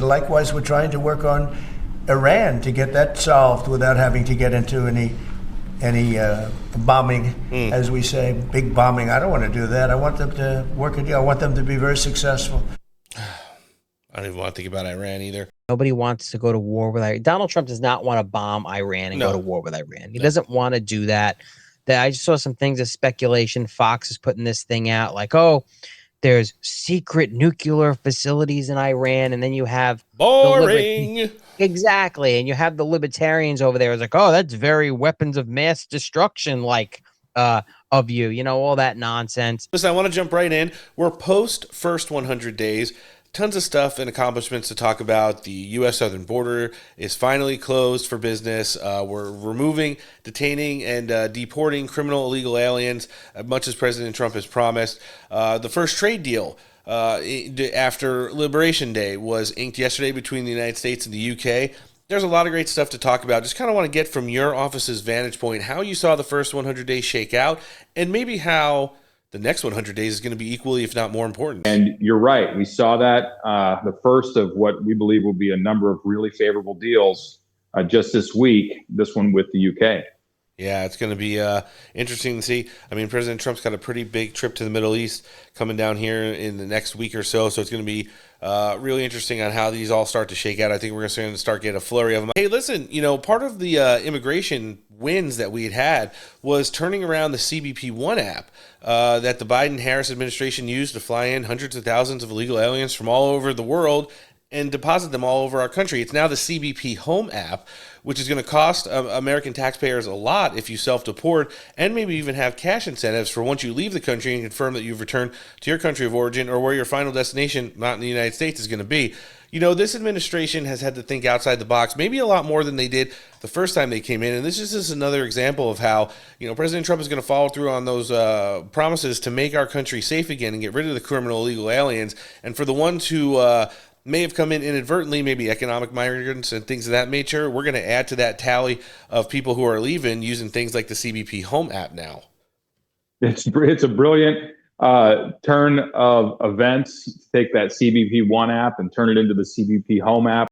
Likewise, we're trying to work on Iran to get that solved without having to get into any bombing, as we say, big bombing. I don't want to do that. I want them to work a deal. I want them to be very successful. I don't even want to think about Iran either. Nobody wants to go to war with Iran. Donald Trump does not want to bomb Iran and go to war with Iran. He doesn't want to do that. I just saw some things of speculation. Fox is putting this thing out like, oh, there's secret nuclear facilities in Iran, and then you have boring. Exactly, and you have the libertarians over there. It's like, oh, that's very weapons of mass destruction, like of you, all that nonsense. Listen, I want to jump right in. We're post first 100 days. Tons of stuff and accomplishments to talk about. The U.S. southern border is finally closed for business. We're removing, detaining, and deporting criminal illegal aliens, much as President Trump has promised. The first trade deal after Liberation Day was inked yesterday between the United States and the U.K. There's a lot of great stuff to talk about. Just kind of want to get from your office's vantage point how you saw the first 100 days shake out, and maybe how the next 100 days is going to be equally, if not more important. And you're right. We saw that the first of what we believe will be a number of really favorable deals just this week, this one with the UK. Yeah, it's going to be interesting to see. I mean, President Trump's got a pretty big trip to the Middle East coming down here in the next week or so. So it's going to be really interesting on how these all start to shake out. I think we're going to start getting a flurry of them. Hey, listen, part of the immigration wins that we had was turning around the CBP One app that the Biden-Harris administration used to fly in hundreds of thousands of illegal aliens from all over the world and deposit them all over our country. It's now the CBP Home app, which is going to cost American taxpayers a lot if you self-deport, and maybe even have cash incentives for once you leave the country and confirm that you've returned to your country of origin or where your final destination, not in the United States, is going to be. This administration has had to think outside the box, maybe a lot more than they did the first time they came in. And this is just another example of how, President Trump is going to follow through on those promises to make our country safe again and get rid of the criminal illegal aliens. And for the ones who may have come in inadvertently, maybe economic migrants and things of that nature, we're going to add to that tally of people who are leaving using things like the CBP Home app now. It's a brilliant turn of events. Take that CBP One app and turn it into the CBP Home app.